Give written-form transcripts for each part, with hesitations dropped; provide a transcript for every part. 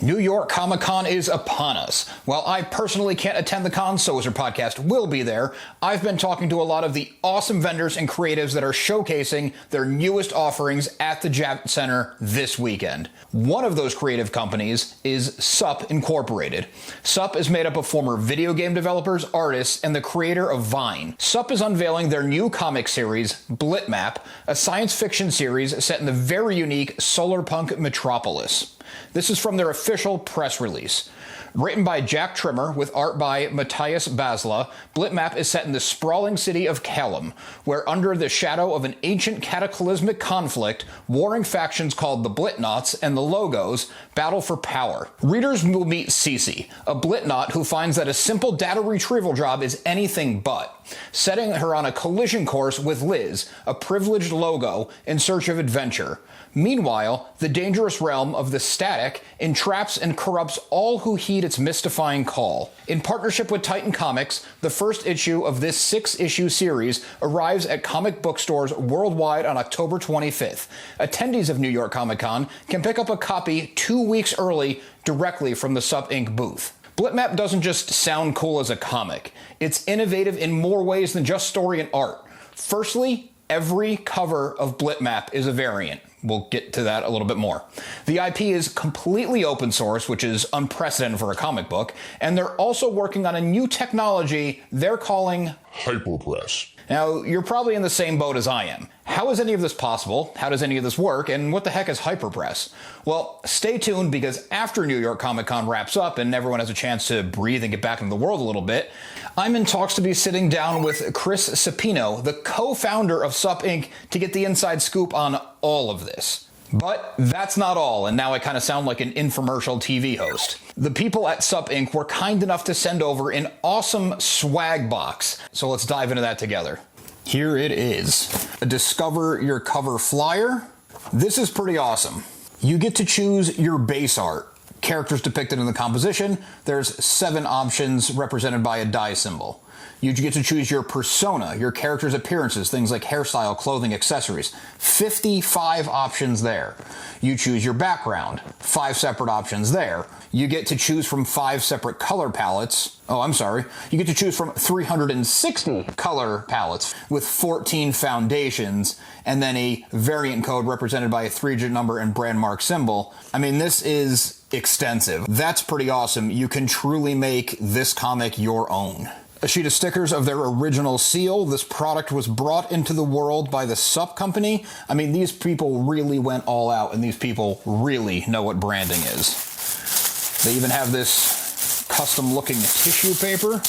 New York Comic Con is upon us. While I personally can't attend the con, so as our podcast will be there, I've been talking to a lot of the awesome vendors and creatives that are showcasing their newest offerings at the Javits Center this weekend. One of those creative companies is SUP Incorporated. SUP is made up of former video game developers, artists, and the creator of Vine. SUP is unveiling their new comic series, Blitmap, a science fiction series set in the very unique solarpunk metropolis. This is from their official press release. Written by Jack Trimmer with art by Matias Basla, Blitmap is set in the sprawling city of Caelum, where under the shadow of an ancient cataclysmic conflict, warring factions called the Blitnauts and the Logos battle for power. Readers will meet Cici, a Blitnaut who finds that a simple data retrieval job is anything but, setting her on a collision course with Liz, a privileged Logo, in search of adventure. Meanwhile, the dangerous realm of the static entraps and corrupts all who heed its mystifying call. In partnership with Titan Comics, the first issue of this 6-issue series arrives at comic book stores worldwide on October 25th. Attendees of New York Comic Con can pick up a copy 2 weeks early directly from the SUP Inc. booth. Blitmap doesn't just sound cool as a comic. It's innovative in more ways than just story and art. Firstly, every cover of Blitmap is a variant. We'll get to that a little bit more. The IP is completely open source, which is unprecedented for a comic book, and they're also working on a new technology they're calling hyperpress. Now, you're probably in the same boat as I am. How is any of this possible? How does any of this work? And what the heck is hyperpress? Well, stay tuned, because after New York Comic Con wraps up and everyone has a chance to breathe and get back into the world a little bit, I'm in talks to be sitting down with Chris Sapino, the co-founder of SUP Inc., to get the inside scoop on all of this. But that's not all, and now I kind of sound like an infomercial TV host. The people at SUP Inc. were kind enough to send over an awesome swag box, so let's dive into that together. Here it is, a Discover Your Cover flyer. This is pretty awesome. You get to choose your base art. Characters depicted in the composition, there's 7 options represented by a die symbol. You get to choose your persona, your character's appearances, things like hairstyle, clothing, accessories. 55 options there. You choose your background, 5 separate options there. You get to choose from 5 separate color palettes. You get to choose from 360 color palettes with 14 foundations, and then a variant code represented by a 3-digit number and brand mark symbol. I mean, this is extensive. That's pretty awesome. You can truly make this comic your own. A sheet of stickers of their original seal. This product was brought into the world by the SUP company. I mean, these people really went all out, and these people really know what branding is. They even have this custom-looking tissue paper.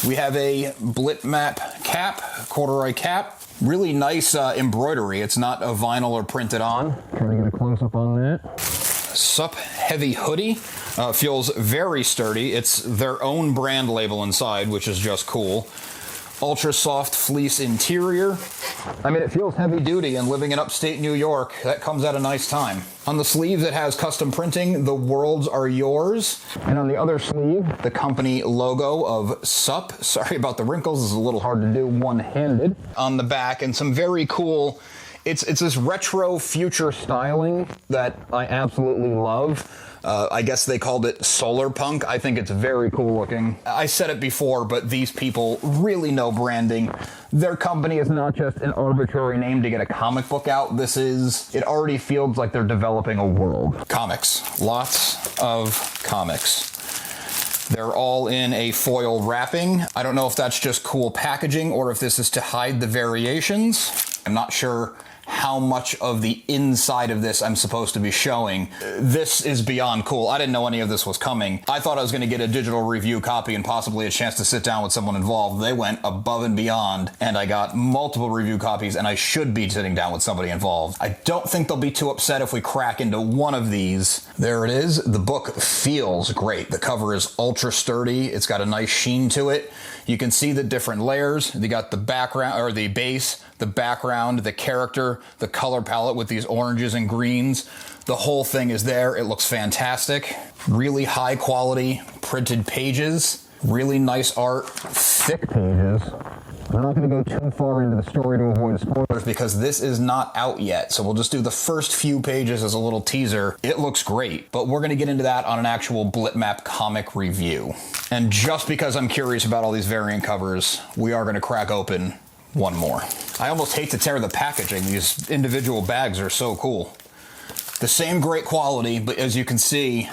We have a Blitmap cap, corduroy cap. Really nice embroidery. It's not a vinyl or printed on. Trying to get a close-up on that. SUP heavy hoodie. Feels very sturdy. It's their own brand label inside, which is just cool. Ultra soft fleece interior. I mean, it feels heavy duty, and living in upstate New York, that comes at a nice time. On the sleeve, it has custom printing, "The worlds are yours." And on the other sleeve, the company logo of SUP. Sorry about the wrinkles, this is a little hard to do one-handed. On the back, and some very cool, it's this retro future styling that I absolutely love. I guess they called it solar punk. I think it's very cool looking. I said it before, but these people really know branding. Their company is not just an arbitrary name to get a comic book out. It already feels like they're developing a world. Comics. Lots of comics. They're all in a foil wrapping. I don't know if that's just cool packaging or if this is to hide the variations. I'm not sure how much of the inside of this I'm supposed to be showing. This is beyond cool. I didn't know any of this was coming. I thought I was going to get a digital review copy and possibly a chance to sit down with someone involved. They went above and beyond, and I got multiple review copies, and I should be sitting down with somebody involved. I don't think they'll be too upset if we crack into one of these. There it is. The book feels great. The cover is ultra sturdy. It's got a nice sheen to it. You can see the different layers. They got the background, or the base, the background, the character, the color palette with these oranges and greens. The whole thing is there. It looks fantastic. Really high quality printed pages. Really nice art. Thick pages. I'm not going to go too far into the story to avoid spoilers because this is not out yet, so we'll just do the first few pages as a little teaser. It looks great, but we're going to get into that on an actual Blitmap comic review. And just because I'm curious about all these variant covers, we are going to crack open one more. I almost hate to tear the packaging. These individual bags are so cool. The same great quality, but as you can see,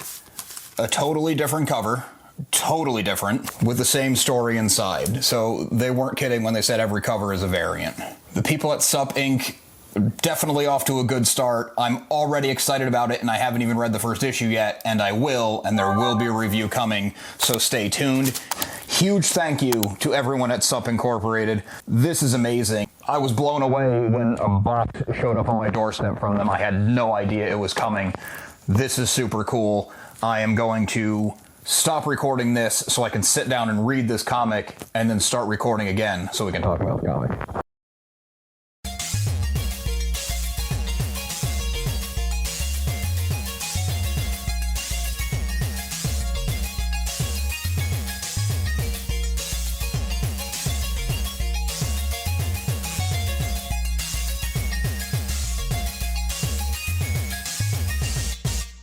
a totally different cover. Totally different, with the same story inside. So they weren't kidding when they said every cover is a variant. The people at Sup Inc. definitely off to a good start. I'm already excited about it, and I haven't even read the first issue yet, and I will, and there will be a review coming, so stay tuned. Huge thank you to everyone at Sup Incorporated. This is amazing. I was blown away when a box showed up on my doorstep from them. I had no idea it was coming. This is super cool. I am going to stop recording this so I can sit down and read this comic and then start recording again so we can talk about the comic.